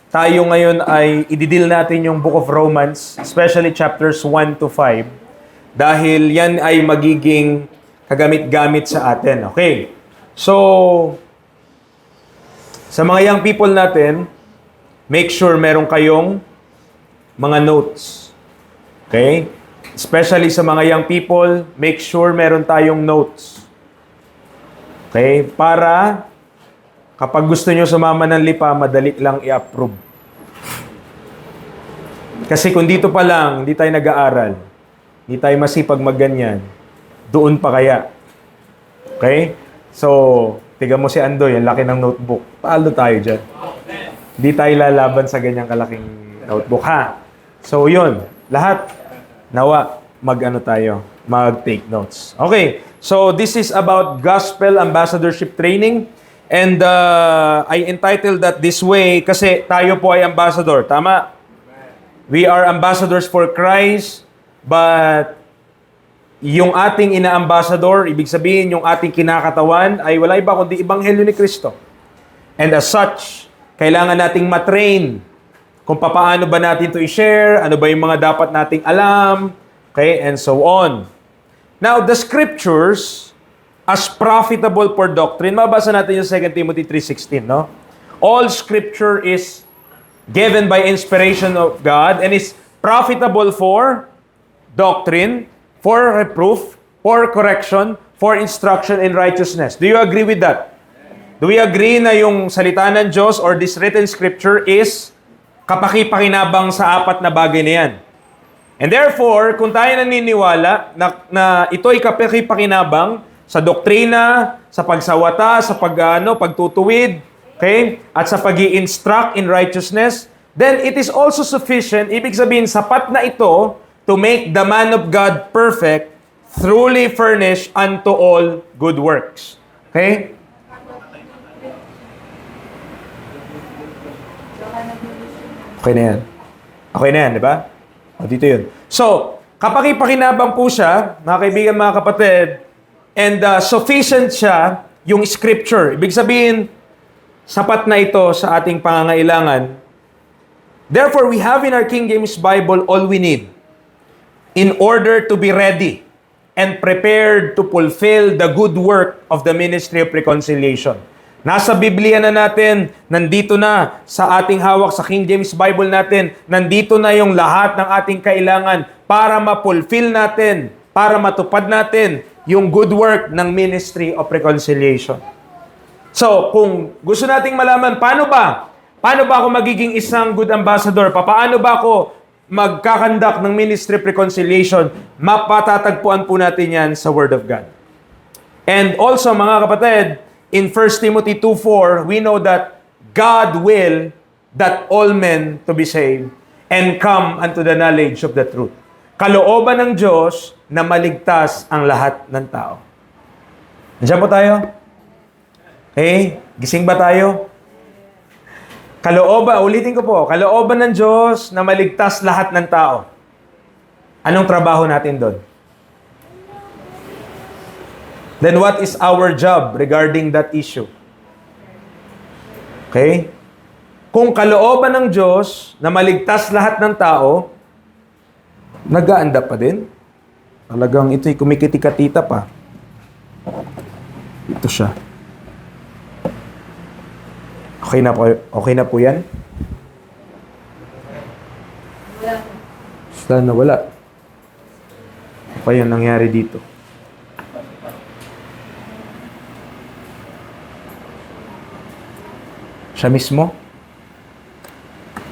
Tayo ngayon ay ididil natin yung Book of Romans, especially chapters 1 to 5, dahil yan ay magiging kagamit-gamit sa atin. Okay? So, sa mga young people natin, make sure meron kayong mga notes. Okay? Especially sa mga young people, make sure meron tayong notes. Okay? Para kapag gusto nyo sumama ng lipa, madali lang i-approve. Kasi kung dito pa lang, hindi tayo nag-aaral, hindi tayo masipag magganyan, doon pa kaya. Okay? So, tiga mo si Andoy, ang laki ng notebook. Paalo tayo dyan? Hindi tayo lalaban sa ganyang kalaking notebook, ha? So, yun. Lahat, nawa, mag-take notes. Okay. So, this is about Gospel Ambassadorship Training. And I entitled that this way kasi tayo po ay ambassador. Tama? We are ambassadors for Christ, but yung ating ina-ambassador, ibig sabihin yung ating kinakatawan ay wala iba kundi Ebanghelyo ni Kristo. And as such, kailangan nating matrain kung paano ba natin to i-share, ano ba yung mga dapat nating alam, okay, and so on. Now, the scriptures as profitable for doctrine. Mabasa natin yung 2 Timothy 3:16, no? All scripture is given by inspiration of God and is profitable for doctrine, for reproof, for correction, for instruction in righteousness. Do you agree with that? Do we agree na yung salita ng Diyos or this written scripture is kapaki-pakinabang sa apat na bagay na yan? And therefore, kung tayo naniniwala na ito'y kapaki-pakinabang sa doktrina, sa pagsawata, sa pagtutuwid, okay? At sa pag-i-instruct in righteousness, then it is also sufficient, ibig sabihin, sapat na ito to make the man of God perfect, truly furnished unto all good works. Okay? Okay na yan. Okay na yan, di ba? O, dito yun. So, kapaki-pakinabang po siya, mga kaibigan, mga kapatid, and sufficient siya yung scripture. Ibig sabihin, sapat na ito sa ating pangangailangan. Therefore, we have in our King James Bible all we need in order to be ready and prepared to fulfill the good work of the ministry of reconciliation. Nasa Biblia na natin, nandito na sa ating hawak sa King James Bible natin, nandito na yung lahat ng ating kailangan para ma-fulfill natin, para matupad natin yung good work ng ministry of reconciliation. So, kung gusto nating malaman, paano ba ako magiging isang good ambassador? Paano ba ako magkakandak ng ministry of reconciliation? Mapatatagpuan po natin yan sa Word of God. And also, mga kapatid, in 1 Timothy 2:4, we know that God will that all men to be saved and come unto the knowledge of the truth. Kalooban ng Diyos na maligtas ang lahat ng tao. Nandiyan po tayo? Okay? Gising ba tayo? Ulitin ko po, kalooban ng Diyos na maligtas lahat ng tao. Anong trabaho natin doon? Then what is our job regarding that issue? Okay? Kung kalooban ng Diyos na maligtas lahat ng tao, nag-aanda pa din. Talagang ito'y kumikiti-katita pa. Ito siya. Okay na po yan? Sana wala. Ano pa yung nangyari dito? Siya mismo?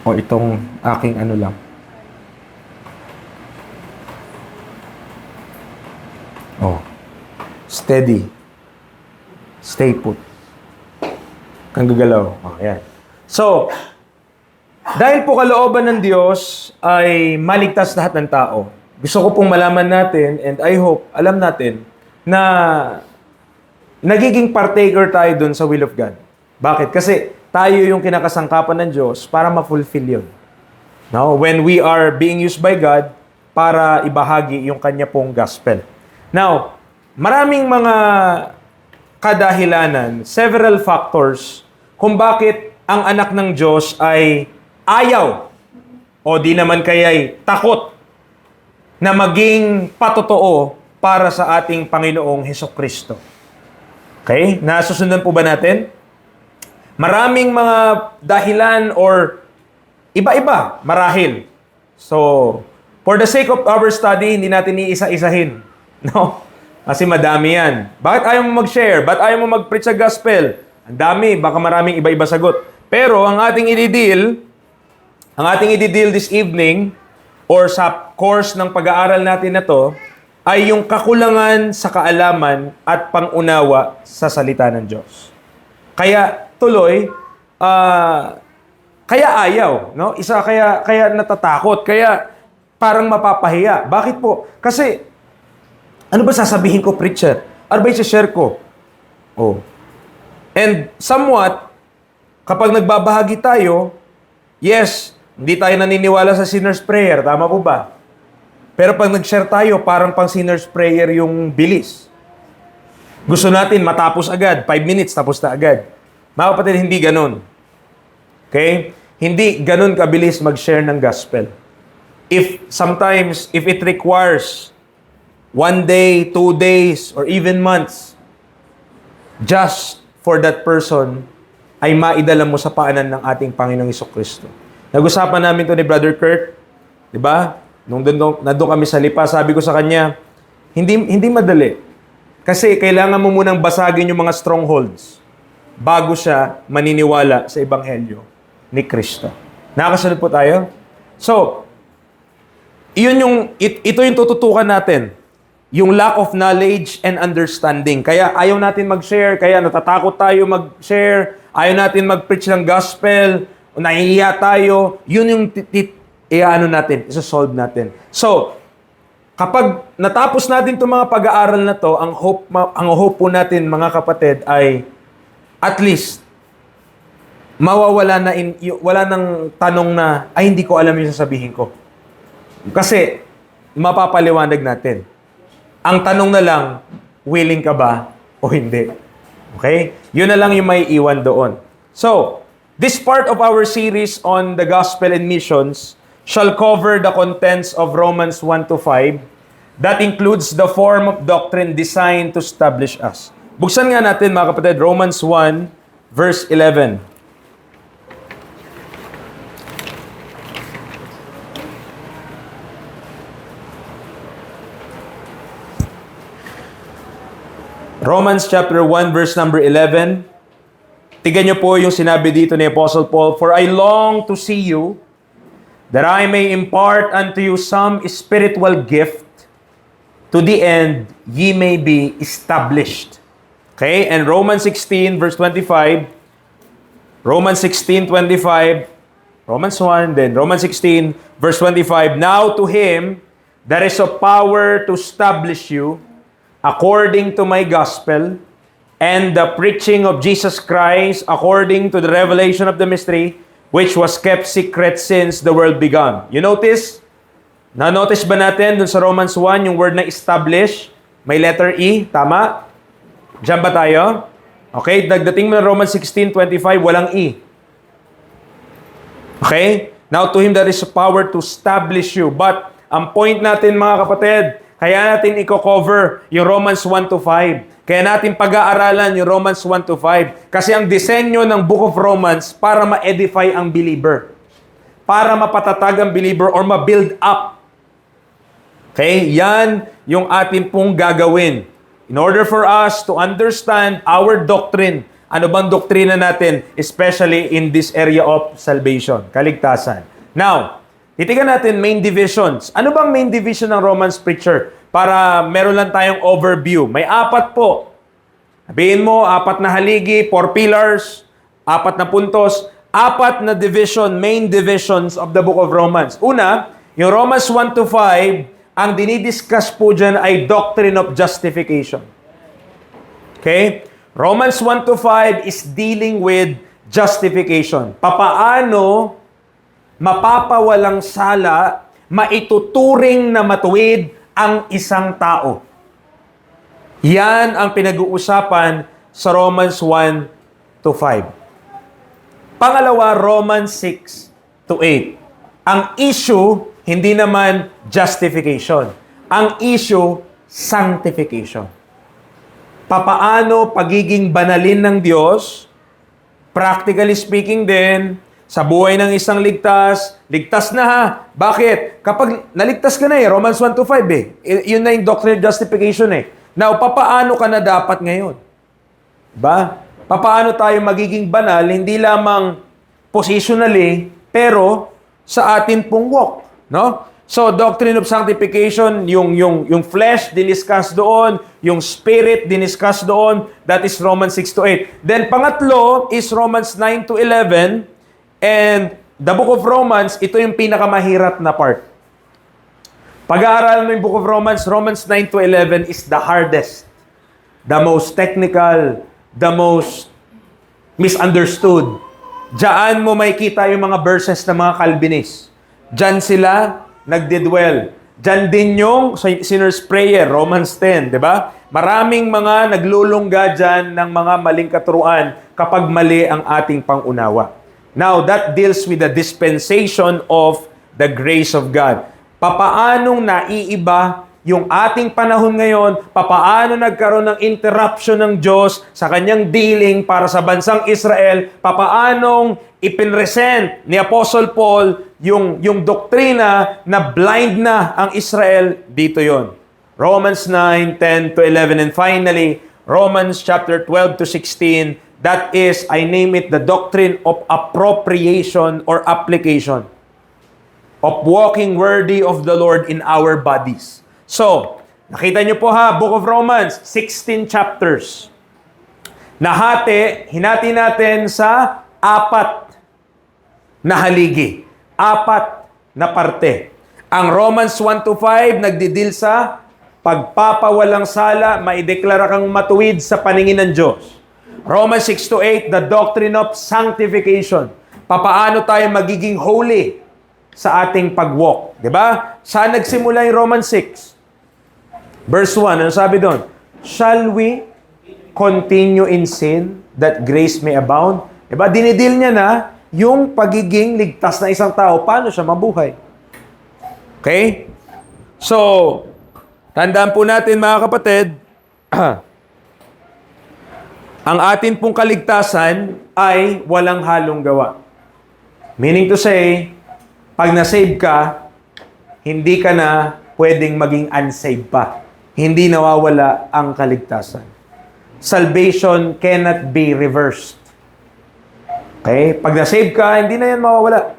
O itong aking ano lang? Oh. Steady. Stay put. Kang gagalaw. Oh, yan. So, dahil po kalooban ng Diyos ay maligtas lahat ng tao, gusto ko pong malaman natin, and I hope, alam natin, na nagiging partaker tayo dun sa will of God. Bakit? Kasi tayo yung kinakasangkapan ng Diyos para ma-fulfill yun. No? When we are being used by God para ibahagi yung kanya pong gospel. Now, maraming mga kadahilanan, several factors kung bakit ang anak ng Diyos ay ayaw o di naman kaya'y takot na maging patotoo para sa ating Panginoong Hesukristo. Okay? Nasusundan po ba natin? Maraming mga dahilan or iba-iba marahil. So, for the sake of our study, hindi natin iisa-isahin. No? Kasi madami yan. Bakit ayaw mo mag-share? Bakit ayaw mo mag-preach sa gospel? Ang dami, baka maraming iba-iba sagot. Pero ang ating i-deal this evening or sa course ng pag-aaral natin na to ay yung kakulangan sa kaalaman at pangunawa sa salita ng Diyos. Kaya tuloy, kaya ayaw, no? Kaya natatakot, kaya parang mapapahiya. Bakit po? Kasi ano ba sasabihin ko, preacher? Ano ba i-share ko? Oh. And somewhat, kapag nagbabahagi tayo, yes, hindi tayo naniniwala sa sinner's prayer. Tama po ba? Pero pag nag-share tayo, parang pang sinner's prayer yung bilis. Gusto natin matapos agad. 5 minutes, tapos na agad. Mga kapatid, hindi ganun. Okay? Hindi ganun kabilis mag-share ng gospel. Sometimes, if it requires 1 day, 2 days, or even months, just for that person, ay maidala mo sa paanan ng ating Panginoong Hesukristo. Nag-usapan namin to ni Brother Kurt, di ba? Nung nandun kami sa Lipa, sabi ko sa kanya, hindi madali. Kasi kailangan mo munang basagin yung mga strongholds bago siya maniniwala sa Ebanghelyo ni Kristo. Nakakasunod po tayo? So, ito yung tututukan natin. Yung lack of knowledge and understanding. Kaya ayaw natin mag-share, kaya natatakot tayo mag-share, ayaw natin mag-preach ng gospel, nahihiya tayo. Yun yung isa-solve natin. So, kapag natapos natin itong mga pag-aaral na to, ang hope po natin, mga kapatid, ay at least mawawala na wala nang tanong na, ay hindi ko alam yung sasabihin ko. Kasi mapapaliwanag natin. Ang tanong na lang, willing ka ba o hindi? Okay? Yun na lang yung may iwan doon. So, this part of our series on the gospel and missions shall cover the contents of Romans 1 to 5. That includes the form of doctrine designed to establish us. Buksan nga natin, mga kapatid, Romans 1, verse 11. Romans chapter 1, verse number 11. Tignan niyo po yung sinabi dito ni Apostle Paul, "For I long to see you, that I may impart unto you some spiritual gift, to the end ye may be established." Okay? And Romans 16, verse 25. Romans 16:25. Romans 1, then Romans 16, verse 25. "Now to him that is of power to establish you, according to my gospel, and the preaching of Jesus Christ, according to the revelation of the mystery, which was kept secret since the world began." You notice? Na-notice ba natin dun sa Romans 1, yung word na establish? May letter E, tama? Diyan ba tayo? Okay, dagdating mo na Romans 16:25, walang E. Okay? Now to him that is power to establish you. But, ang point natin, mga kapatid, kaya natin i-cover yung Romans 1 to 5. Kaya natin pag-aaralan yung Romans 1 to 5. Kasi ang disenyo ng Book of Romans para ma-edify ang believer. Para mapatatag ang believer or ma-build up. Okay? Yan yung ating pong gagawin. In order for us to understand our doctrine. Ano bang doktrina natin? Especially in this area of salvation. Kaligtasan. Now, titigan natin main divisions. Ano bang main division ng Romans, preacher? Para meron lang tayong overview. May 4 po. Sabihin mo, 4 na haligi, 4 pillars, 4 na puntos, 4 na division, main divisions of the book of Romans. Una, yung Romans 1 to 5, ang dinidiscuss po dyan ay doctrine of justification. Okay? Romans 1 to 5 is dealing with justification. Papaano mapapawalang sala, maituturing na matuwid ang isang tao. Yan ang pinag-uusapan sa Romans 1 to 5. Pangalawa, Romans 6 to 8. Ang issue, hindi naman justification. Ang issue, sanctification. Papaano pagiging banalin ng Diyos, practically speaking din, sa buhay ng isang ligtas na ha. Bakit? Kapag naligtas ka na Romans 1 to 5 Yun na yung doctrine justification Now, papaano ka na dapat ngayon? Ba? Papaano tayo magiging banal, hindi lamang positionally, pero sa atin pong walk, no? So, doctrine of sanctification, yung flesh, diniscuss doon, yung spirit, diniscuss doon, that is Romans 6 to 8. Then, pangatlo is Romans 9 to 11, and the book of Romans, ito yung pinakamahirap na part. Pag-aaralan mo yung book of Romans, Romans 9 to 11 is the hardest, the most technical, the most misunderstood. Diyan mo makikita yung mga verses ng mga Calvinist. Diyan sila nagdidwell. Diyan din yung sinner's prayer, Romans 10, di ba? Maraming mga naglulungga diyan ng mga maling katuruan kapag mali ang ating pangunawa. Now, that deals with the dispensation of the grace of God. Papaanong naiiba yung ating panahon ngayon, papaano nagkaroon ng interruption ng Diyos sa kanyang dealing para sa bansang Israel, papaanong ipinresent ni Apostle Paul yung doktrina na blind na ang Israel, dito yon. Romans 9, 10 to 11, and finally, Romans chapter 12 to 16, that is, I name it, the doctrine of appropriation or application of walking worthy of the Lord in our bodies. So, nakita niyo po ha, Book of Romans, 16 chapters. Hinati natin sa 4 na haligi. 4 na parte. Ang Romans 1 to 5, nagdidil sa pagpapawalang sala, maideklara kang matuwid sa paningin ng Diyos. Romans 6 to 8, the doctrine of sanctification. Papaano tayo magiging holy sa ating pag-walk. Diba? Saan nagsimula yung Romans 6? Verse 1, ano sabi doon? Shall we continue in sin that grace may abound? Diba? Dinidil niya na yung pagiging ligtas na isang tao. Paano siya mabuhay? Okay? So, tandaan po natin mga kapatid, ang atin pong kaligtasan ay walang halong gawa. Meaning to say, pag na-save ka, hindi ka na pwedeng maging unsaved pa. Hindi nawawala ang kaligtasan. Salvation cannot be reversed. Okay? Pag na-save ka, hindi na yan mawawala.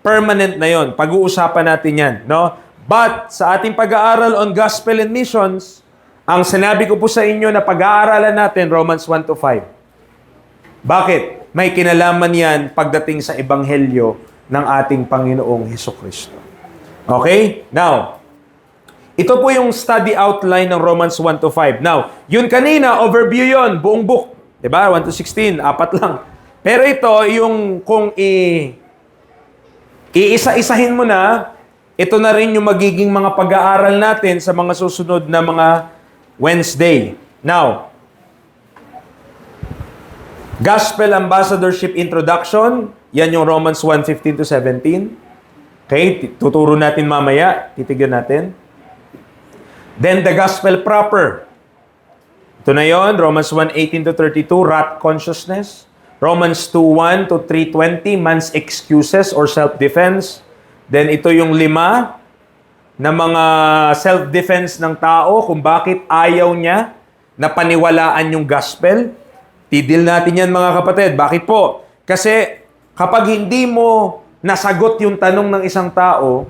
Permanent na yon. Pag-uusapan natin yan. No? But, sa ating pag-aaral on gospel and missions, ang sinabi ko po sa inyo na pag-aaralan natin, Romans 1 to 5. Bakit? May kinalaman yan pagdating sa ebanghelyo ng ating Panginoong Hesukristo. Okay? Now, ito po yung study outline ng Romans 1 to 5. Now, yun kanina, overview yon, buong book. Diba? 1 to 16, 4 lang. Pero ito, yung kung iisa-isahin mo na, ito na rin yung magiging mga pag-aaral natin sa mga susunod na mga Wednesday. Now, Gospel Ambassadorship Introduction, yan yung Romans 1:15 to 17. Okay, tuturo natin mamaya, titigyan natin. Then the Gospel proper. Ito na yon, Romans 1:18 to 32, wrath consciousness. Romans 2:1 to 3:20, man's excuses or self-defense. Then ito yung 5 na mga self-defense ng tao kung bakit ayaw niya na paniwalaan yung gospel. Tidil natin yan mga kapatid. Bakit po? Kasi kapag hindi mo nasagot yung tanong ng isang tao,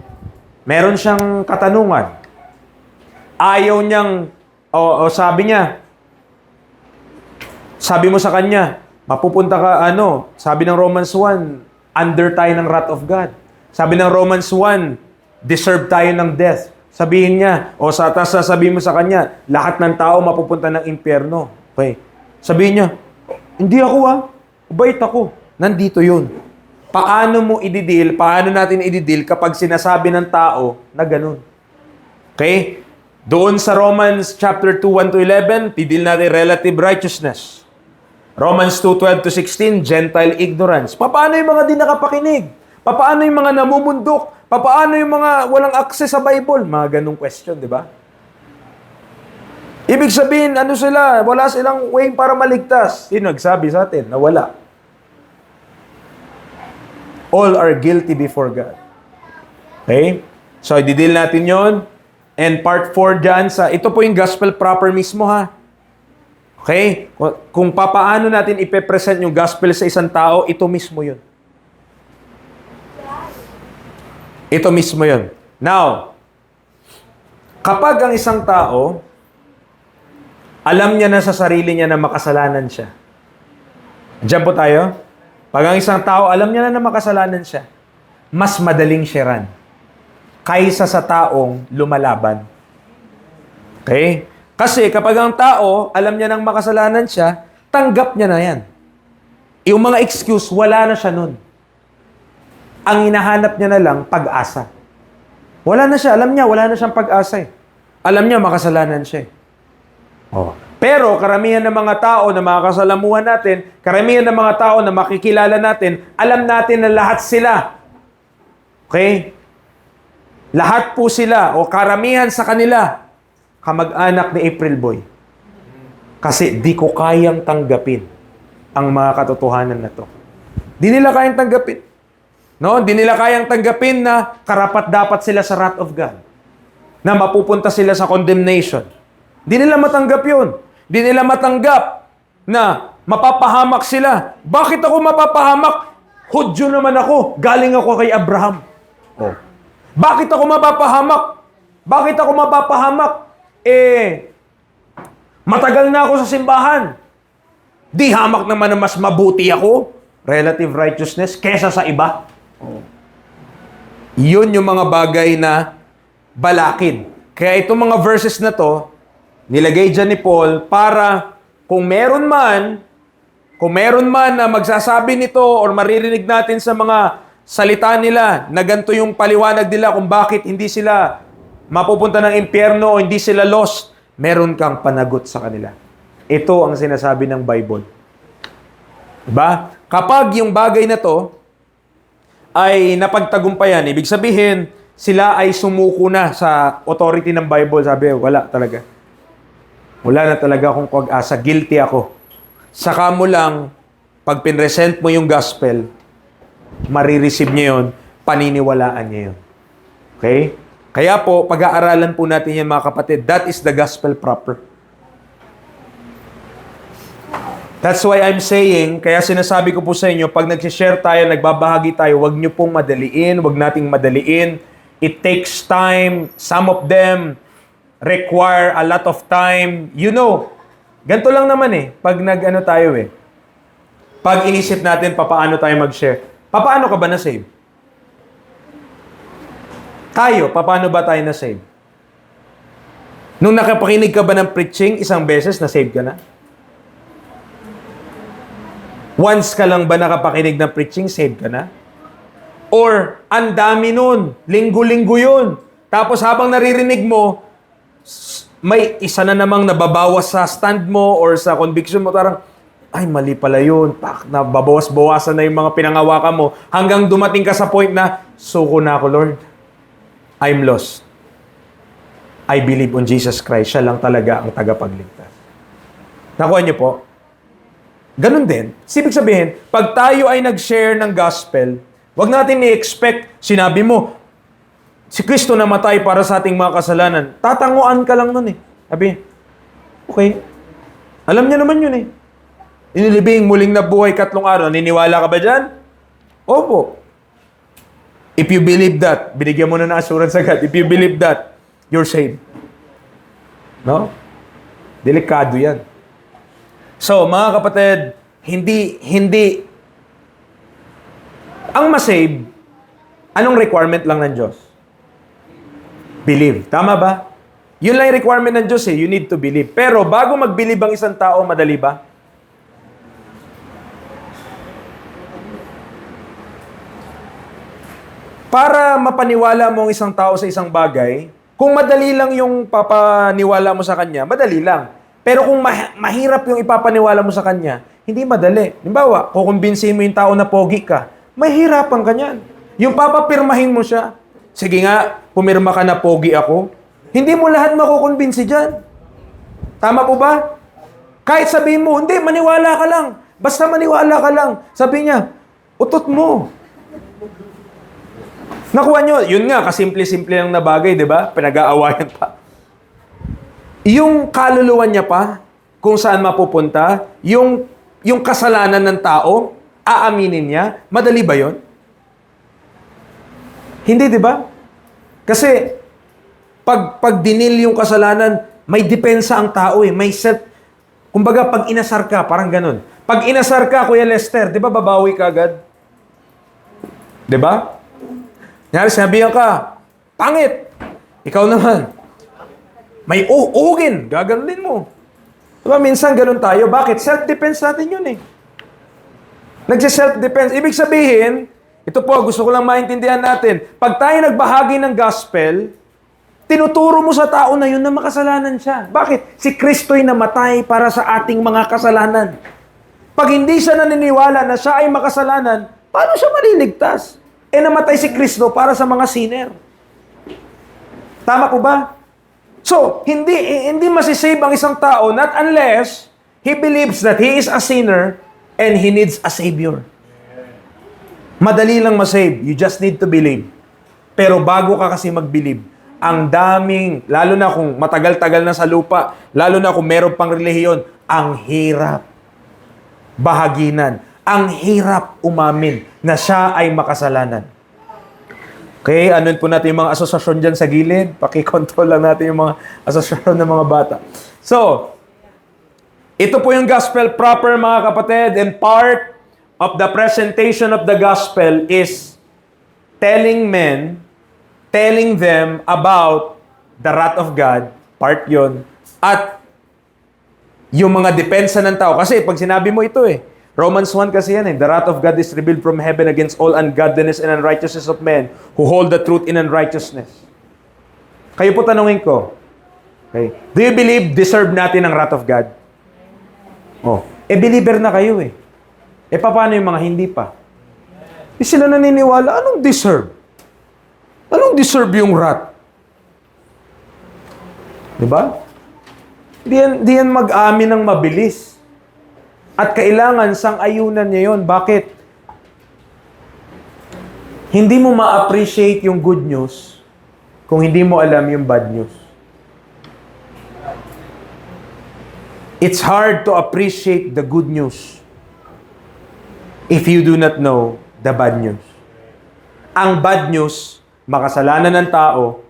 meron siyang katanungan. Ayaw niyang, sabi niya, sabi mo sa kanya, mapupunta ka, sabi ng Romans 1, under tayo ng wrath of God. Sabi ng Romans 1, deserve tayo ng death. Sabihin niya, sasabihin mo sa kanya, lahat ng tao mapupunta ng impyerno. Okay. Sabihin niya, hindi ako bait ako. Nandito yun. Paano mo ididil, paano natin ididil kapag sinasabi ng tao na ganun? Okay? Doon sa Romans chapter 2, 1 to 11, tidil natin relative righteousness. Romans 2:12-16, Gentile ignorance. Paano yung mga di nakapakinig? Paano yung mga namumundok? Paano yung mga walang access sa Bible? Mga ganong question, di ba? Ibig sabihin, ano sila? Wala silang way para maligtas. Sino nagsabi sa atin na wala? All are guilty before God. Okay? So, i-deal natin yon. And part 4 dyan ito po yung gospel proper mismo ha. Okay? Kung papaano natin ipepresent yung gospel sa isang tao, ito mismo yun. Ito mismo yun. Now, kapag ang isang tao, alam niya na sa sarili niya na makasalanan siya. Diyan po tayo. Pag ang isang tao, alam niya na makasalanan siya, mas madaling sharean kaysa sa taong lumalaban. Okay? Kasi kapag ang tao, alam niya nang makasalanan siya, tanggap niya na yan. Yung mga excuse, wala na siya nun. Ang hinahanap niya na lang, pag-asa. Wala na siya. Alam niya, wala na siyang pag-asa eh. Alam niya, makasalanan siya eh. Oh. Pero karamihan ng mga tao na makakasalamuhan natin, karamihan ng mga tao na makikilala natin, alam natin na lahat sila. Okay? Lahat po sila, o karamihan sa kanila, kamag-anak ni April Boy. Kasi di ko kayang tanggapin ang mga katotohanan na to. Di nila kayang tanggapin. No? Di nila kayang tanggapin na karapat-dapat sila sa wrath of God. Na mapupunta sila sa condemnation. Di nila matanggap yun. Di nila matanggap na mapapahamak sila. Bakit ako mapapahamak? Hudyo naman ako. Galing ako kay Abraham. Oh. Bakit ako mapapahamak? Bakit ako mapapahamak? Matagal na ako sa simbahan. Di hamak naman na mas mabuti ako, relative righteousness, kesa sa iba. Yun yung mga bagay na balakid. Kaya itong mga verses na to, nilagay dyan ni Paul para kung meron man na magsasabi nito or maririnig natin sa mga salita nila na ganito yung paliwanag nila kung bakit hindi sila mapupunta ng impyerno o hindi sila lost, meron kang panagot sa kanila. Ito ang sinasabi ng Bible. Diba? Kapag yung bagay na to ay napagtagumpayan, ibig sabihin, sila ay sumuko na sa authority ng Bible. Sabi, wala talaga. Wala na talaga akong pag-asa. Guilty ako. Saka mo lang, pag pinresent mo yung gospel, marireceive niya yun, paniniwalaan niya yun. Okay? Kaya po, pag-aaralan po natin yan mga kapatid, that is the gospel proper. That's why I'm saying, kaya sinasabi ko po sa inyo, pag nag-share tayo, nagbabahagi tayo, wag nyo pong madaliin, wag nating madaliin. It takes time. Some of them require a lot of time. You know, ganito lang naman eh, pag nag-ano tayo eh. Pag inisip natin, paano tayo mag-share. Paano ka ba na-save? Tayo, paano ba tayo na-save? Nung nakapakinig ka ba ng preaching, isang beses, na-save ka na? Once ka lang ba nakapakinig ng preaching, save ka na? Or, ang dami nun, linggo-linggo yun. Tapos habang naririnig mo, may isa na namang nababawas sa stand mo or sa conviction mo, parang, ay, mali pala yun. Nababawas-bawasan na yung mga pinangawakan mo. Hanggang dumating ka sa point na, suko na ako, Lord. I'm lost. I believe on Jesus Christ. Siya lang talaga ang tagapagligtas. Nakuha niyo po? Ganun din. Ibig sabihin, pag tayo ay nag-share ng gospel, wag natin i-expect, sinabi mo, si Kristo namatay para sa ating mga kasalanan. Tatanguan ka lang nun eh. Sabi, okay. Alam niya naman yun eh. Inilibing muling nabuhay 3 araw. Niniwala ka ba dyan? Opo. If you believe that, binigyan mo na ng assurance agad. If you believe that, you're saved. No? Delikado yan. So, mga kapatid, hindi, ang masave, anong requirement lang ng Diyos? Believe. Tama ba? Yun lang yung requirement ng Diyos eh. You need to believe. Pero bago mag-believe ang isang tao, madali ba? Para mapaniwala mo ang isang tao sa isang bagay, kung madali lang yung papaniwala mo sa kanya, madali lang. Pero kung mahirap yung ipapaniwala mo sa kanya, Hindi madali. Halimbawa, kukumbinsihin mo yung tao na pogi ka, may hirapan ka niyan. Yung papapirmahin mo siya. Sige nga, pumirma ka na pogi ako. Hindi mo lahat makukumbinsi dyan. Tama po ba? Kahit sabihin mo, hindi, maniwala ka lang. Basta maniwala ka lang. Sabi niya, utot mo. Nakuha nyo, yun nga, kasimple-simple lang na bagay, di ba? Pinag-aawayan pa. Yung kaluluwa niya pa, kung saan mapupunta, yung kasalanan ng tao, aaminin niya, madali ba yun? Hindi, di ba? Kasi, pag dinil yung kasalanan, may depensa ang tao eh. May self, kumbaga, pag inasar ka, parang ganun. Pag inasar ka, Kuya Lester, di ba babawi ka agad? Di ba? Nyari, sinabihan ka, pangit. Ikaw naman, may uhugin, gaganunin mo. Diba, minsan ganun tayo. Bakit? Self-defense natin yun eh. Nagsi-self-defense. Ibig sabihin, ito po, gusto ko lang maintindihan natin. Pag tayo nagbahagi ng gospel, tinuturo mo sa tao na yun na makasalanan siya. Bakit? Si Kristo'y namatay para sa ating mga kasalanan. Pag hindi siya naniniwala na siya ay makasalanan, paano siya maliligtas? Namatay si Kristo para sa mga sinner. Tama po ba? So, hindi masisave ang isang tao not unless he believes that he is a sinner and he needs a savior. Madali lang masave. You just need to believe. Pero bago ka kasi mag-believe, ang daming, lalo na kung matagal-tagal na sa lupa, lalo na kung meron pang relihiyon, ang hirap bahaginan. Ang hirap umamin na siya ay makasalanan. Okay, anuin po natin yung mga asosasyon dyan sa gilid. Pakikontrol lang natin yung mga asosasyon ng mga bata. So, ito po yung gospel proper, mga kapatid, and part of the presentation of the gospel is telling them about the wrath of God, part yon, at yung mga depensa ng tao. Kasi pag sinabi mo ito Romans 1 kasi yan the wrath of God is revealed from heaven against all ungodliness and unrighteousness of men who hold the truth in unrighteousness. Kayo po tanungin ko, okay, do you believe deserve natin ang wrath of God? Believer na kayo paano yung mga hindi pa? Di sila naniniwala, anong deserve? Anong deserve yung wrath? Diba? Di yan mag-amin ng mabilis. At kailangan sang-ayunan niya yun. Bakit? Hindi mo ma-appreciate yung good news kung hindi mo alam yung bad news. It's hard to appreciate the good news if you do not know the bad news. Ang bad news, makasalanan ng tao,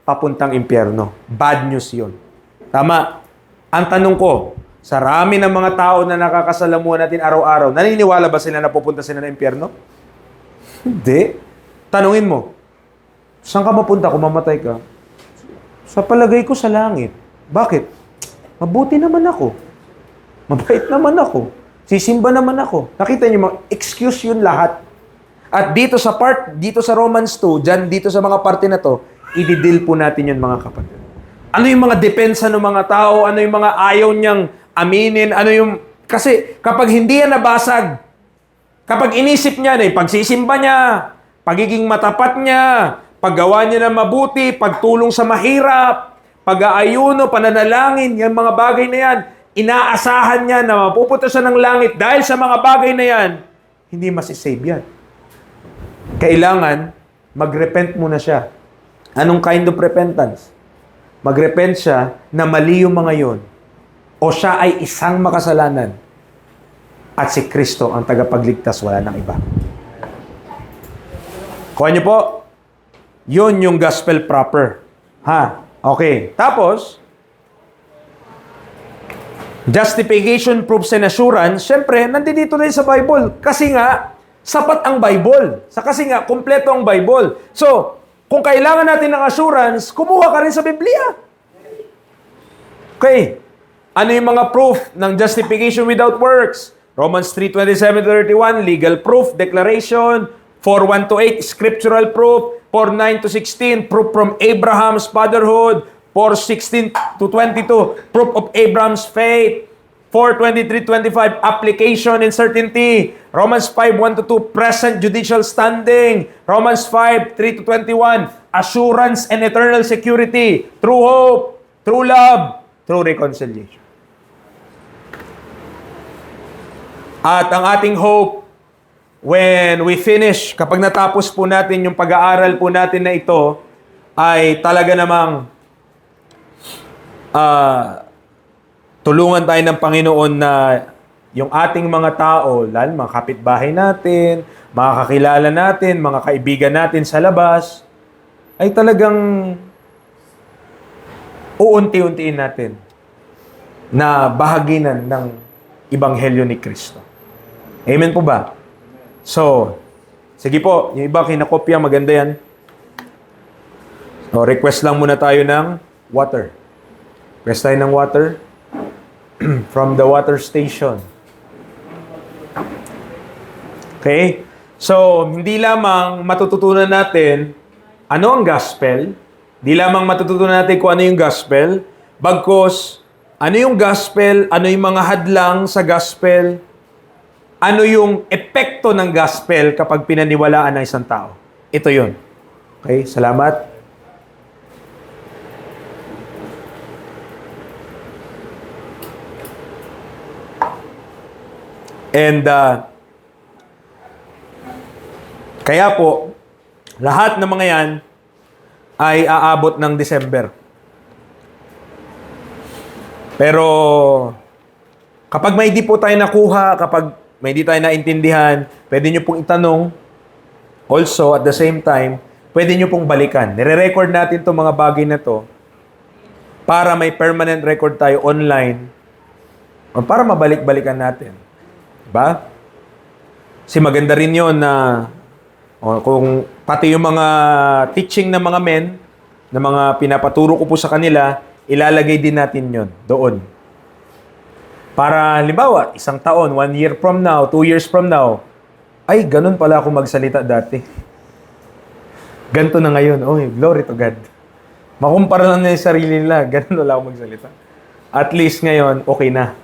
papuntang impyerno. Bad news yun. Tama. Ang tanong ko, sa rami ng mga tao na nakakasalamuhan natin araw-araw, naniniwala ba sila na pupunta sila ng impyerno? Hindi. Tanungin mo, saan ka mapunta kung mamatay ka? Sa palagay ko sa langit. Bakit? Mabuti naman ako. Mabait naman ako. Sisimba naman ako. Nakita niyo, mga excuse yun lahat. At dito sa Romans 2, dito sa mga parte na to, i-deal po natin yun, mga kapatid. Ano yung mga depensa ng mga tao? Ano yung mga ayaw niyang aminin? Kasi kapag hindi yan nabasag, kapag inisip niya pagsisimba niya, pagiging matapat niya, paggawa niya ng mabuti, pagtulong sa mahirap, pag-aayuno, pananalangin, yung mga bagay na yan, inaasahan niya na mapupunta siya ng langit dahil sa mga bagay na yan, hindi masisave yan. Kailangan, mag-repent muna siya. Anong kind of repentance? Mag-repent siya na mali yung mga yon, o siya ay isang makasalanan at si Kristo ang tagapagligtas, wala nang iba. Kuha niyo po, yun yung gospel proper. Okay. Tapos, justification, proofs, and assurance, syempre, nandito na yun sa Bible. Kasi nga, sapat ang Bible. Kasi nga, kompleto ang Bible. So, kung kailangan natin ng assurance, kumuha ka rin sa Biblia. Okay. Ano yung mga proof ng justification without works? Romans 3:27-31, legal proof, declaration. 4:1-8, scriptural proof. 4:9-16, proof from Abraham's fatherhood. 4:16-22, proof of Abraham's faith. 4:23-25, application and certainty. Romans 5:1-2, present judicial standing. Romans 5:3-21, assurance and eternal security. True hope, true love, true reconciliation. At ang ating hope, when we finish, kapag natapos po natin yung pag-aaral po natin na ito, ay talaga namang tulungan tayo ng Panginoon na yung ating mga tao, lalo mga kapitbahay natin, mga kakilala natin, mga kaibigan natin sa labas, ay talagang uunti-untiin natin na bahaginan ng Ebanghelyo ni Kristo. Amen po ba? So, sige po, yung iba kinakopya, maganda yan. So, request lang muna tayo ng water. Request tayo ng water from the water station. Okay? So, hindi lamang matututunan natin ano ang gospel, hindi lamang matututunan natin kung ano yung gospel, bagkus, ano yung gospel, ano yung mga hadlang sa gospel, ano yung epekto ng gospel kapag pinaniwalaan ng isang tao. Ito yun. Okay? Salamat. And kaya po, lahat ng mga yan ay aabot ng December. Pero kapag may di po tayo nakuha, kapag may di tayo naintindihan, pwede nyo pong itanong. Also, at the same time, pwede nyo pong balikan. Nire-record natin itong mga bagay na to para may permanent record tayo online o para mabalik-balikan natin. Diba? Kasi maganda rin yun na kung pati yung mga teaching ng mga men, na mga pinapaturo ko po sa kanila, ilalagay din natin yun doon. Para, halimbawa, 1 taon, 1 year from now, 2 years from now, ay, ganun pala ako magsalita dati. Ganto na ngayon. Oh, glory to God. Makumpara lang na yung sarili nila. Ganun wala ako magsalita. At least ngayon, okay na.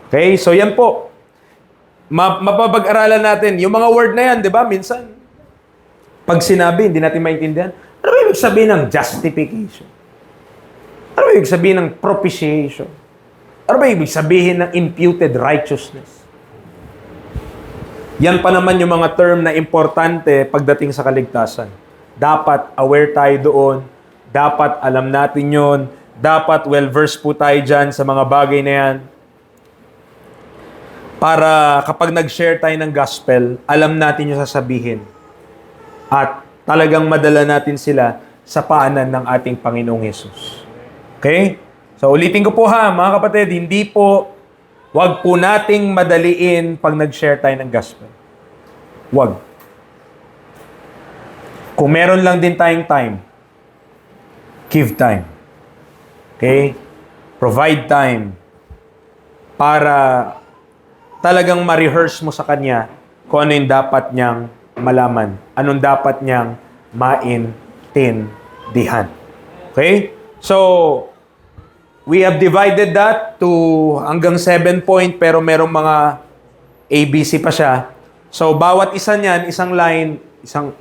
Okay? So, yan po. Mapapag-aralan natin. Yung mga word na yan, di ba? Minsan, pag sinabi, hindi natin maintindihan. Ano ba ibig sabihin ng justification? Ano ba ibig sabihin ng propitiation? Ano ba ibig sabihin ng imputed righteousness? Yan pa naman yung mga term na importante pagdating sa kaligtasan. Dapat aware tayo doon. Dapat alam natin yon. Dapat well-versed po tayo dyan sa mga bagay na yan. Para kapag nag-share tayo ng gospel, alam natin yung sasabihin. At talagang madala natin sila sa paanan ng ating Panginoong Hesus. Okay? So ulitin ko po ha, mga kapatid, wag po nating madaliin pag nag-share tayo ng gospel. Wag. Kung meron lang din tayong time, give time. Okay? Provide time para talagang ma-rehearse mo sa kanya kung ano yung dapat niyang malaman. Anong dapat niyang maintindihan. Okay? So, we have divided that to hanggang 7 point pero merong mga ABC pa siya. So, bawat isa niyan, isang line, isang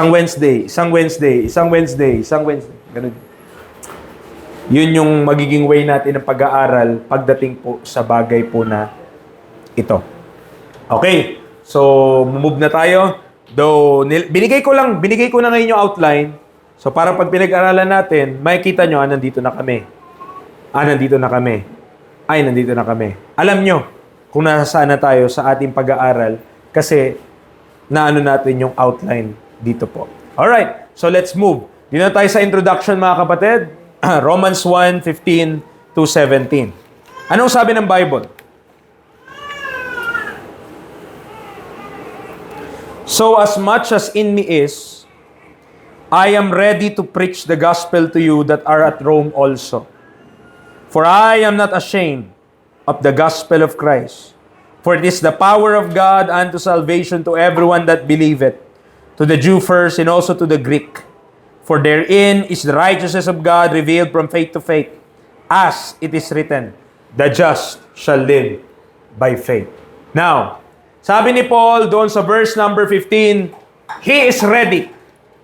Wednesday, isang Wednesday, isang Wednesday, isang Wednesday. Ganun. Yun yung magiging way natin ng pag-aaral pagdating po sa bagay po na ito. Okay. So, move na tayo. Though, binigay ko na ngayon yung outline. So, para pag pinag-aralan natin, makikita nyo, nandito na kami. Nandito na kami. Nandito na kami. Alam nyo kung nasaan na tayo sa ating pag-aaral kasi naano natin yung outline dito po. Alright. So, let's move. Dito na tayo sa introduction, mga kapatid. Romans 1:15-17. Anong sabi ng Bible? So as much as in me is, I am ready to preach the gospel to you that are at Rome also. For I am not ashamed of the gospel of Christ. For it is the power of God unto salvation to everyone that believeth, to the Jew first and also to the Greek. For therein is the righteousness of God revealed from faith to faith, as it is written, The just shall live by faith. Now, sabi ni Paul doon sa verse number 15, he is ready.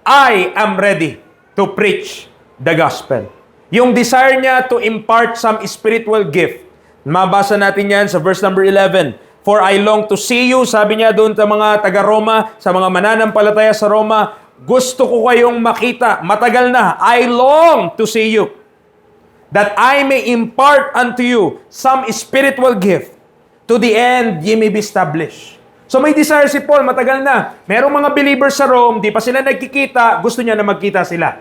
I am ready to preach the gospel. Yung desire niya to impart some spiritual gift. Mabasa natin yan sa verse number 11. For I long to see you, sabi niya doon sa mga taga-Roma, sa mga mananampalataya sa Roma, gusto ko kayong makita. Matagal na. I long to see you. That I may impart unto you some spiritual gift. To the end, ye may be established. So may desire si Paul, matagal na. Merong mga believers sa Rome, di pa sila nagkikita, gusto niya na magkita sila.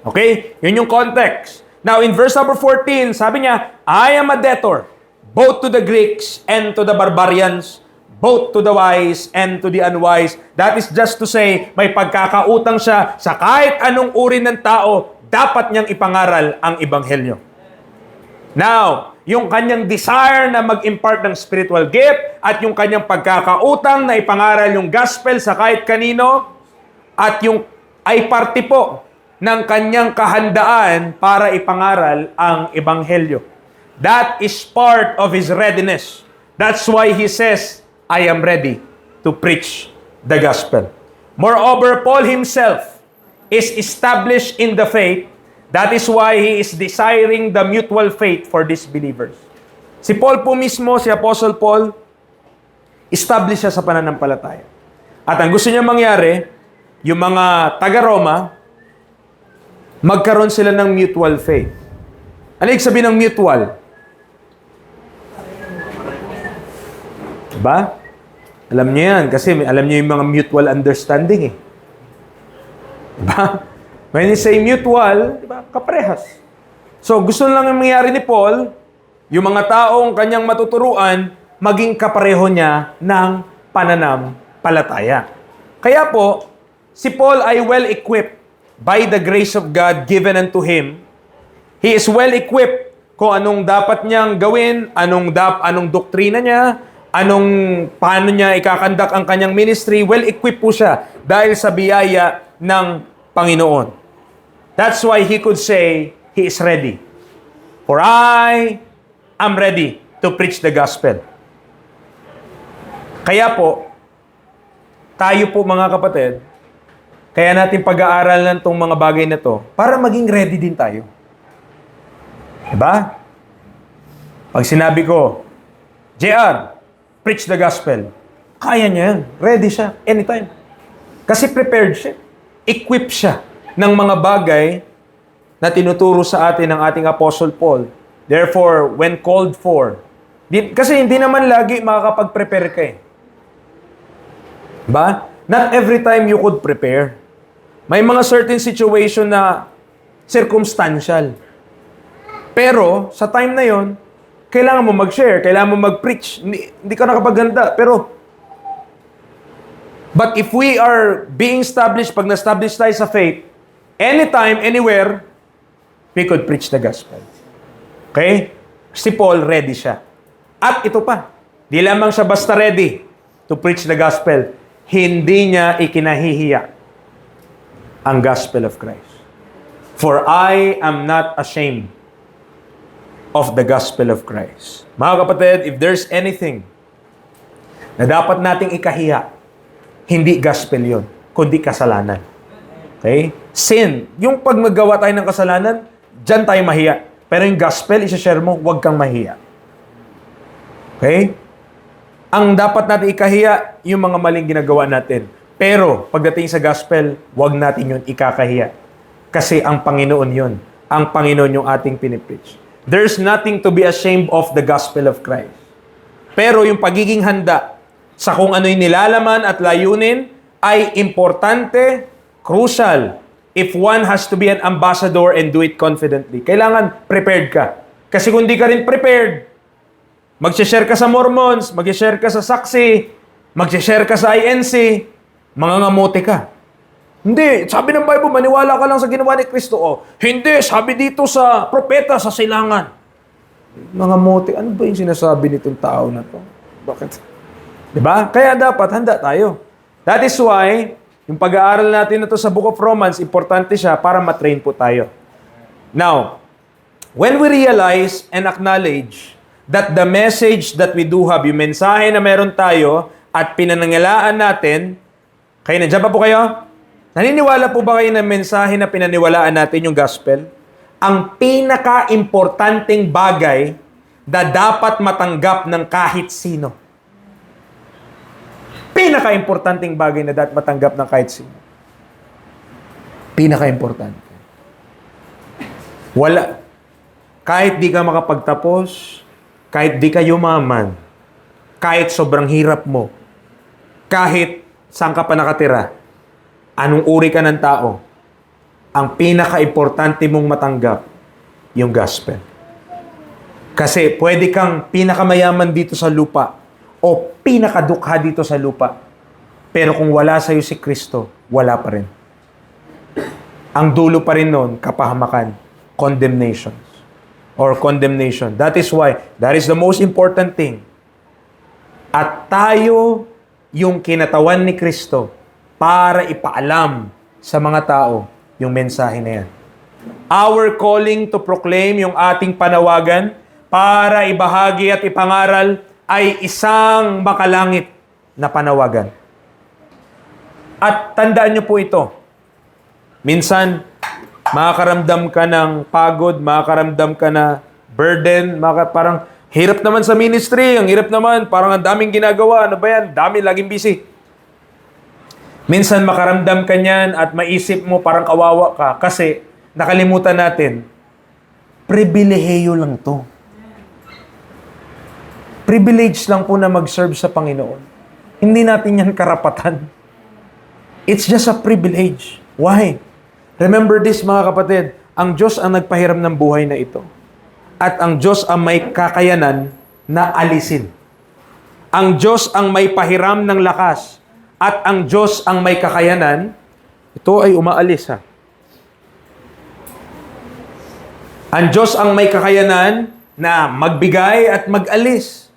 Okay? Yun yung context. Now, in verse number 14, sabi niya, I am a debtor, both to the Greeks and to the barbarians, both to the wise and to the unwise. That is just to say, may pagkakautang siya sa kahit anong uri ng tao, dapat niyang ipangaral ang ebanghelyo. Now, yung kanyang desire na mag-impart ng spiritual gift at yung kanyang pagkakautang na ipangaral yung gospel sa kahit kanino at yung ay parte po ng kanyang kahandaan para ipangaral ang ebanghelyo. That is part of his readiness. That's why he says, I am ready to preach the gospel. Moreover, Paul himself is established in the faith. That is why he is desiring the mutual faith for these believers. Si Paul po mismo, si Apostle Paul, established siya sa pananampalataya. At ang gusto niya mangyari, yung mga taga-Roma, magkaroon sila ng mutual faith. Ano ibig sabihin ng mutual? Diba? Alam niyo yan, kasi alam niyo yung mga mutual understanding eh. Diba? When you say mutual, diba, kaparehas. So, gusto lang yung mangyari ni Paul, yung mga taong kanyang matuturuan, maging kapareho niya ng pananampalataya. Kaya po, si Paul ay well-equipped by the grace of God given unto him. He is well-equipped kung anong dapat niyang gawin, anong doktrina niya, paano niya ikakandak ang kanyang ministry. Well-equipped po siya dahil sa biyaya ng Panginoon. That's why he could say, he is ready. For I am ready to preach the gospel. Kaya po, tayo po mga kapatid, kaya natin pag-aaralan itong mga bagay na to para maging ready din tayo. Diba? Pag sinabi ko, JR, preach the gospel, kaya niya yan. Ready siya. Anytime. Kasi prepared siya. Equipped siya ng mga bagay na tinuturo sa atin ng ating Apostle Paul. Therefore, when called for, kasi hindi naman lagi makakapag-prepare ka eh. Ba? Not every time you could prepare. May mga certain situation na circumstantial. Pero, sa time na yon, kailangan mo mag-share, kailangan mo mag-preach. Hindi ka nakapaghanda, pero but if we are being established, pag na-establish tayo sa faith, anytime, anywhere, we could preach the gospel. Okay? Si Paul, ready siya. At ito pa, di lamang siya basta ready to preach the gospel, hindi niya ikinahihiya ang gospel of Christ. For I am not ashamed of the gospel of Christ. Mga kapatid, if there's anything na dapat nating ikahiya, hindi gospel yon, kundi kasalanan. Okay? Sin. Yung pag magawa tayo ng kasalanan, dyan tayo mahiya. Pero yung gospel, isa-share mo, huwag kang mahiya. Okay? Ang dapat natin ikahiya, yung mga maling ginagawa natin. Pero, pagdating sa gospel, huwag natin yun ikakahiya. Kasi ang Panginoon yun. Ang Panginoon yung ating pinipreach. There's nothing to be ashamed of the gospel of Christ. Pero yung pagiging handa sa kung ano'y nilalaman at layunin ay importante, crucial, if one has to be an ambassador and do it confidently. Kailangan prepared ka. Kasi kung di ka rin prepared, mag-share ka sa Mormons, mag-share ka sa Saksi, mag-share ka sa INC, mangangamote ka. Hindi, sabi ng Bible, maniwala ka lang sa ginawa ni Kristo. Oh, hindi, sabi dito sa propeta, sa silangan. Mga mote, ano ba yung sinasabi nitong tao na to? Bakit? Diba? Kaya dapat, handa tayo. That is why, yung pag-aaral natin na to sa Book of Romans, importante siya para matrain po tayo. Now, When we realize and acknowledge that the message that we do have, yung mensahe na meron tayo at pinanangalaan natin, kayo, nandiyan pa po kayo? Naniniwala po ba kayo na mensahe na pinaniwalaan natin yung gospel? Ang pinaka-importanting bagay na dapat matanggap ng kahit sino. Pinaka-importanting bagay na dapat matanggap ng kahit sino. Pinaka-importante. Wala. Kahit di ka makapagtapos, kahit di ka yumaman, kahit sobrang hirap mo, kahit saan ka pa nakatira, anong uri ka ng tao, ang pinaka-importante mong matanggap, yung gospel. Kasi pwede kang pinakamayaman dito sa lupa o pinakadukha dito sa lupa. Pero kung wala sa'yo si Kristo, wala pa rin. Ang dulo pa rin nun, kapahamakan, condemnation. That is why, that is the most important thing. At tayo yung kinatawan ni Kristo para ipaalam sa mga tao yung mensahe na yan. Our calling to proclaim, yung ating panawagan para ibahagi at ipangaral ay isang makalangit na panawagan. At tandaan nyo po ito. Minsan, makakaramdam ka ng pagod, makakaramdam ka na burden, parang hirap naman sa ministry, ang hirap naman, parang ang daming ginagawa, ano ba yan? Dami, laging busy. Minsan makaramdam ka niyan at maisip mo parang kawawa ka kasi nakalimutan natin, pribilehiyo lang to. Privilege lang po na mag-serve sa Panginoon. Hindi natin yan karapatan. It's just a privilege. Why? Remember this mga kapatid, ang Diyos ang nagpahiram ng buhay na ito. At ang Diyos ang may kakayanan na alisin. Ang Diyos ang may pahiram ng lakas. At ang Diyos ang may kakayanan, ito ay umaalis ha. Ang Diyos ang may kakayanan na magbigay at mag-alis.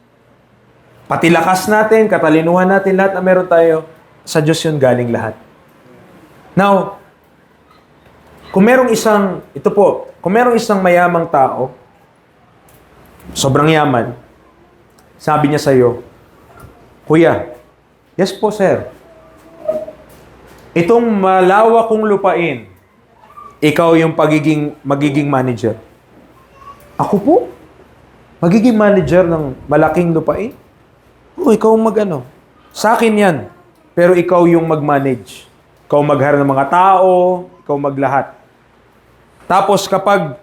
Pati lakas natin, katalinuhan natin, lahat na meron tayo, sa Diyos yun galing lahat. Now, kung merong isang mayamang tao, sobrang yaman, sabi niya sa'yo, Kuya, yes po sir, itong malawak kong lupain, ikaw yung magiging manager. Ako po? Magiging manager ng malaking lupain? Ikaw Sa akin yan. Pero ikaw yung mag-manage. Ikaw mag-hire ng mga tao, ikaw maglahat. Tapos kapag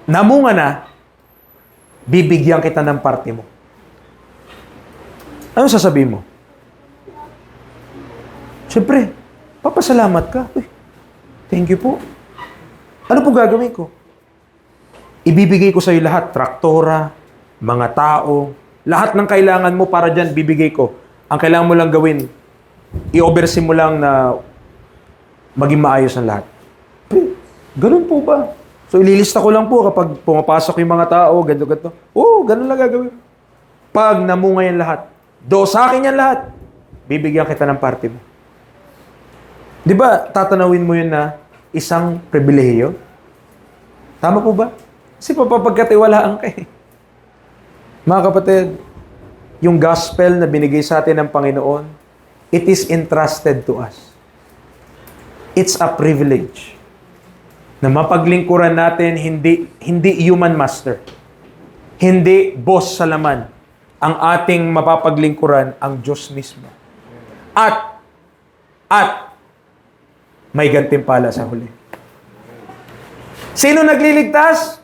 namunga na, bibigyan kita ng parte mo. Ano sasabihin mo? Siyempre, papasalamat ka. Uy, thank you po. Ano po gagawin ko? Ibibigay ko sa iyo lahat. Traktora, mga tao, lahat ng kailangan mo para dyan, bibigay ko. Ang kailangan mo lang gawin, i-oversee mo lang na maging maayos ang lahat. Ganun po ba? So, ililista ko lang po kapag pumapasok yung mga tao, ganito. Ganun lang gagawin. Pag namunga yan lahat, sa akin yan lahat, bibigyan kita ng parte mo. Di ba, tatanawin mo yun na isang pribilehiyo? Tama po ba? Kasi papapagkatiwalaan ka eh. Mga kapatid, yung gospel na binigay sa atin ng Panginoon, it is entrusted to us. It's a privilege na mapaglingkuran natin hindi human master. Hindi boss sa laman. Ang ating mapapaglingkuran ang Diyos mismo. At may gantimpala sa huli. Sino nagliligtas?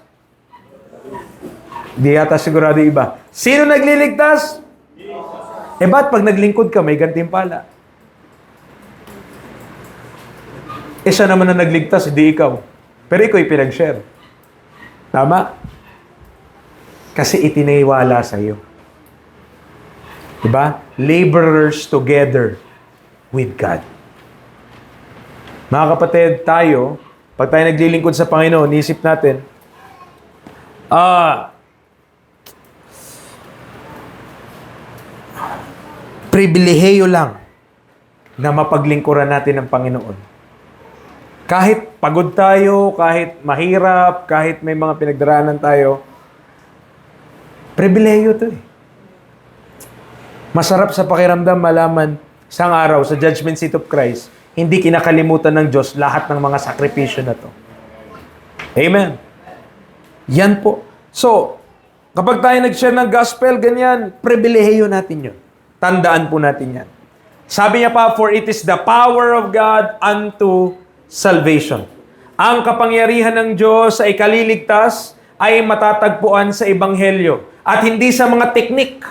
Di yata sigurado iba. Sino nagliligtas? Ba't pag naglingkod ka, may gantimpala? Siya naman na nagligtas, hindi ikaw. Pero ikaw pinag-share. Tama? Kasi itiniwala sa iyo. Diba? Laborers together with God. Mga kapatid, pag tayo naglilingkod sa Panginoon, isip natin, pribilehiyo lang na mapaglingkuran natin ng Panginoon. Kahit pagod tayo, kahit mahirap, kahit may mga pinagdaraanan tayo, pribilehiyo to eh. Masarap sa pakiramdam malaman isang araw sa judgment seat of Christ, hindi kinakalimutan ng Diyos lahat ng mga sakripisyo na to. Amen. Yan po. So, kapag tayo nag-share ng gospel, ganyan, pribilehiyo natin yun. Tandaan po natin yan. Sabi niya pa, for it is the power of God unto salvation. Ang kapangyarihan ng Diyos sa ikaliligtas ay matatagpuan sa Ebanghelyo at hindi sa mga teknik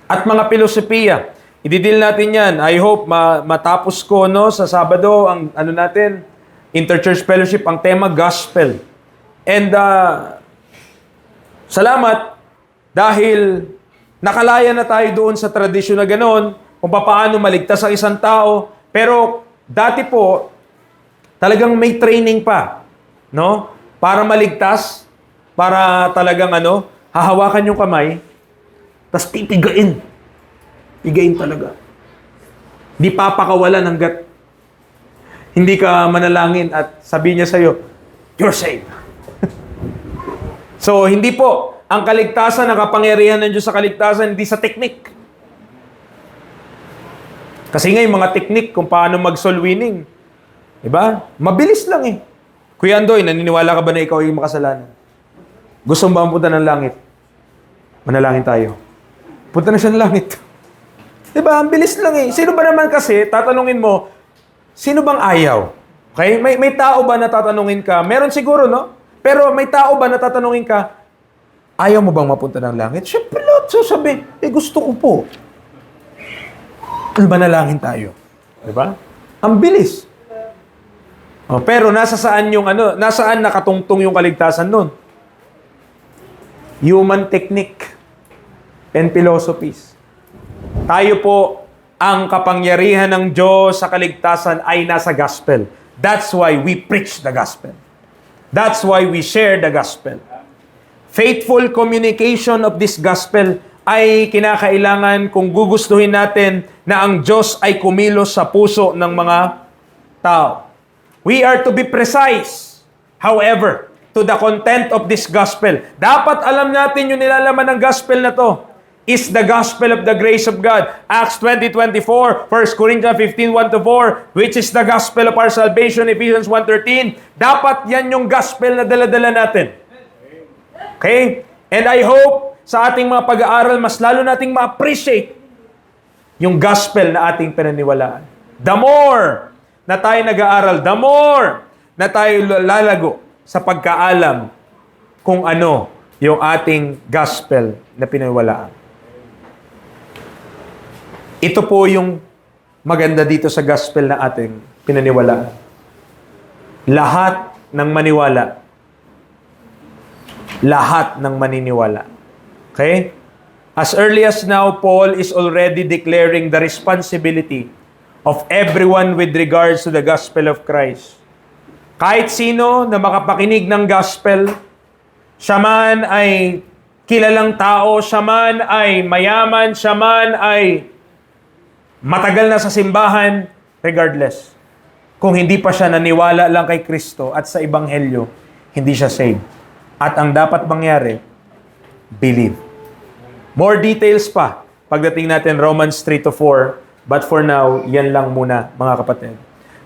at mga filosofiya. Ididil natin yan. I hope matapos ko sa Sabado ang natin, Interchurch Fellowship, ang tema gospel. And salamat dahil nakalaya na tayo doon sa tradisyon na gano'n kung paano maligtas ang isang tao. Pero dati po, talagang may training pa, no? Para maligtas, para talagang hahawakan yung kamay, tapos pipigain. Pigain talaga. Di papakawalan hanggat hindi ka manalangin at sabihin niya sa'yo, you're saved. So, hindi po. Ang kaligtasan, ang kapangyarihan ng Diyos sa kaligtasan, hindi sa teknik. Kasi nga yung mga teknik kung paano mag-soul winning, diba? Mabilis lang eh. Kuya Andoy, naniniwala ka ba na ikaw yung makasalanan? Gusto mo ba mapunta ng langit? Manalangin tayo. Punta na siya ng langit. Diba? Ang bilis lang eh. Sino ba naman kasi, tatanungin mo, sino bang ayaw? Okay? May tao ba na tatanungin ka? Meron siguro, no? Pero may tao ba na tatanungin ka, ayaw mo bang mapunta ng langit? Siyempre lahat sasabi, gusto ko po. Manalangin tayo. Diba? Ang bilis. Oh, pero nasaan nakatungtong yung kaligtasan nun? Human technique and philosophies. Tayo po, ang kapangyarihan ng Diyos sa kaligtasan ay nasa gospel. That's why we preach the gospel. That's why we share the gospel. Faithful communication of this gospel ay kinakailangan kung gugustuhin natin na ang Diyos ay kumilos sa puso ng mga tao. We are to be precise, however, to the content of this gospel. Dapat alam natin yung nilalaman ng gospel na to is the gospel of the grace of God. Acts 20:24, 1 Corinthians 15:1-4, which is the gospel of our salvation, Ephesians 1:13. Dapat yan yung gospel na dala-dala natin. Okay? And I hope sa ating mga pag-aaral, mas lalo nating ma-appreciate yung gospel na ating pinaniwalaan. The more na tayo nag-aaral, the more na tayo lalago sa pagkaalam kung ano yung ating gospel na pinaniwalaan. Ito po yung maganda dito sa gospel na ating pinaniwalaan. Lahat ng maniwala, lahat ng maniniwala. Okay? As early as now, Paul is already declaring the responsibility of everyone with regards to the gospel of Christ. Kahit sino na makapakinig ng gospel, siya man ay kilalang tao, siya man ay mayaman, siya man ay matagal na sa simbahan, regardless. Kung hindi pa siya naniwala lang kay Kristo at sa Ebanghelyo, hindi siya saved. At ang dapat mangyari, believe. More details pa pagdating natin Romans 3-4. But for now, yan lang muna, mga kapatid.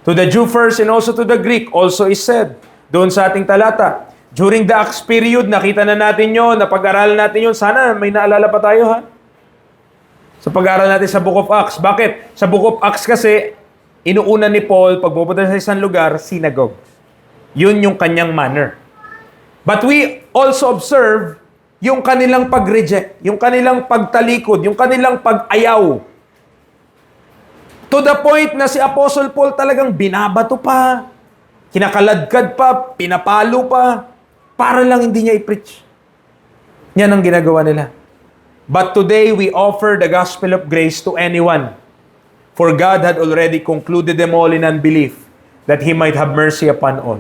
To the Jew first and also to the Greek also is said. Doon sa ating talata. During the Acts period, nakita na natin yun, napag-aralan natin yun. Sana may naalala pa tayo, ha? Sa pag-aaral natin sa Book of Acts. Bakit? Sa Book of Acts kasi, inuuna ni Paul, pag pupunta sa isang lugar, synagogue. Yun yung kanyang manner. But we also observe yung kanilang pag-reject, yung kanilang pagtalikod, yung kanilang pag-ayaw. To the point na si Apostle Paul talagang binabato pa, kinakaladkad pa, pinapalo pa, para lang hindi niya i-preach. Yan ang ginagawa nila. But today, we offer the gospel of grace to anyone. For God had already concluded them all in unbelief, that He might have mercy upon all.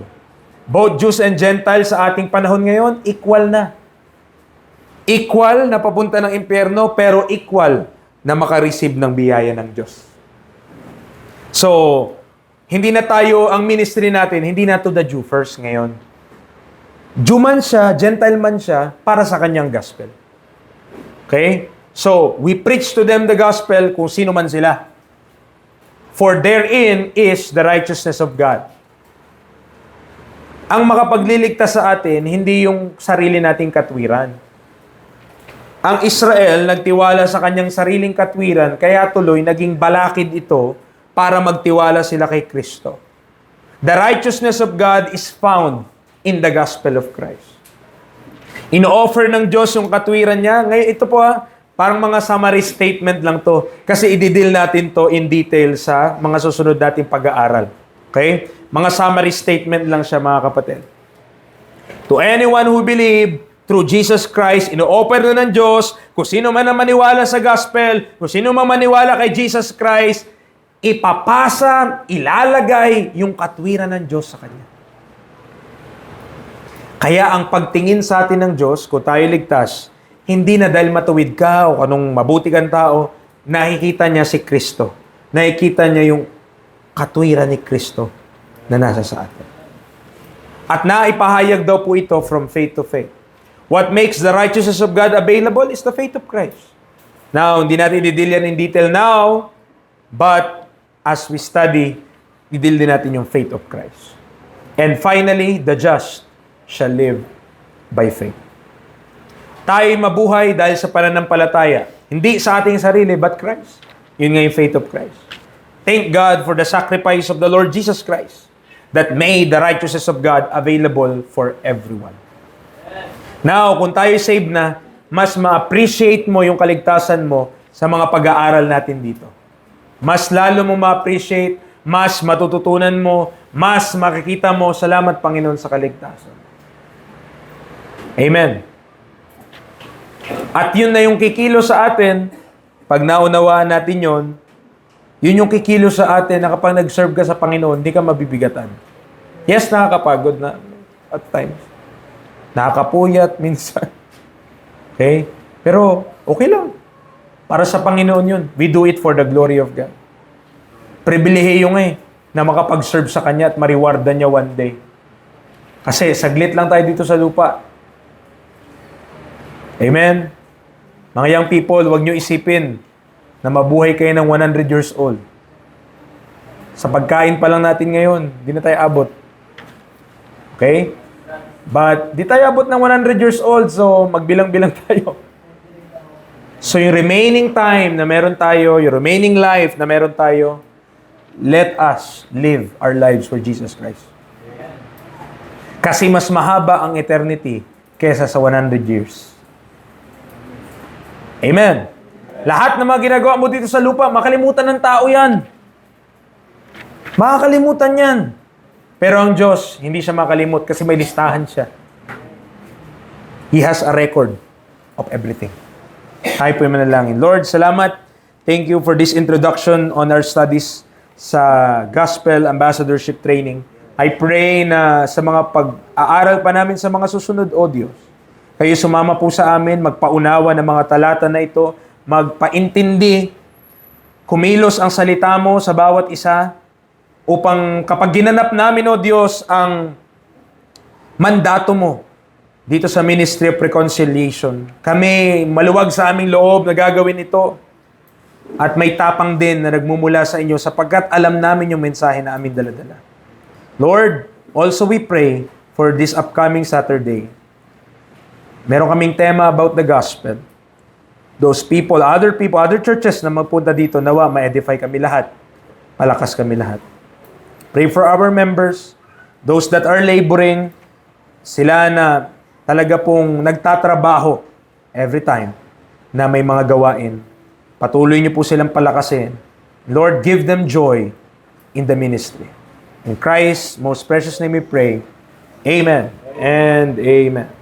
Both Jews and Gentiles sa ating panahon ngayon, equal na. Equal na papunta ng impyerno, pero equal na makareceive ng biyaya ng Diyos. So, hindi na tayo, ang ministry natin, hindi na to the Jew first ngayon. Jew man siya, Gentile man siya, para sa kanyang gospel. Okay? So, we preach to them the gospel kung sino man sila. For therein is the righteousness of God. Ang makapagliligtas sa atin, hindi yung sarili nating katwiran. Ang Israel, nagtiwala sa kanyang sariling katwiran, kaya tuloy naging balakid ito para magtiwala sila kay Kristo. The righteousness of God is found in the gospel of Christ. Ino-offer ng Diyos yung katwiran niya. Ngayon, ito po parang mga summary statement lang to. Kasi i-deal natin to in detail sa mga susunod nating pag-aaral. Okay? Mga summary statement lang siya, mga kapatid. To anyone who believe through Jesus Christ, ino-offer na ng Diyos, kung sino man ang maniwala sa gospel, kung sino man maniwala kay Jesus Christ, ipapasa, ilalagay yung katwiran ng Diyos sa Kanya. Kaya ang pagtingin sa atin ng Diyos, kung tayo ligtas, hindi na dahil matuwid ka o anong mabuti kang tao, nakikita niya si Kristo. Nakikita niya yung katwiran ni Kristo na nasa sa atin. At naipahayag daw po ito from faith to faith. What makes the righteousness of God available is the faith of Christ. Now, hindi natin i-deal yan in detail now, but as we study, i-deal din natin yung faith of Christ. And finally, the just shall live by faith. Tayo mabuhay dahil sa pananampalataya. Hindi sa ating sarili, but Christ. Yun nga yung faith of Christ. Thank God for the sacrifice of the Lord Jesus Christ that made the righteousness of God available for everyone. Now, kung tayo saved na, mas ma-appreciate mo yung kaligtasan mo sa mga pag-aaral natin dito. Mas lalo mo ma-appreciate, mas matututunan mo, mas makikita mo, salamat Panginoon sa kaligtasan. Amen. At yun na yung kikilo sa atin, pag naunawaan natin yun yung kikilo sa atin na kapag nag-serve ka sa Panginoon, hindi ka mabibigatan. Yes, nakakapagod na at times. Nakakapuyat minsan. Okay? Pero okay lang. Para sa Panginoon yun. We do it for the glory of God. Pribilehiyo na makapag-serve sa Kanya at mariwardan niya one day. Kasi saglit lang tayo dito sa lupa. Amen? Mga young people, huwag nyo isipin na mabuhay kayo ng 100 years old. Sa pagkain pa lang natin ngayon, di na tayo abot. Okay? But di tayo abot ng 100 years old, so magbilang-bilang tayo. So yung remaining time na meron tayo, yung remaining life na meron tayo, let us live our lives for Jesus Christ. Kasi mas mahaba ang eternity kesa sa 100 years. Amen. Lahat ng mga ginagawa mo dito sa lupa, makalimutan ng tao yan. Makakalimutan yan. Pero ang Diyos, hindi siya makalimut kasi may listahan siya. He has a record of everything. Tayo po yung manalangin. Lord, salamat. Thank you for this introduction on our studies sa Gospel Ambassadorship Training. I pray na sa mga pag-aaral pa namin sa mga susunod, O Diyos, kayo sumama po sa amin, magpaunawa ng mga talata na ito, magpaintindi, kumilos ang salita mo sa bawat isa, upang kapag ginanap namin, O Diyos, ang mandato mo dito sa Ministry of Reconciliation, kami maluwag sa aming loob na gagawin ito at may tapang din na nagmumula sa inyo sapagkat alam namin yung mensahe na aming daladala. Lord, also we pray for this upcoming Saturday. Meron kaming tema about the gospel. Those people, other churches na magpunta dito, nawa, ma-edify kami lahat. Malakas kami lahat. Pray for our members, those that are laboring, sila na talaga pong nagtatrabaho every time na may mga gawain. Patuloy niyo po silang palakasin. Lord, give them joy in the ministry. In Christ's most precious name we pray. Amen and amen.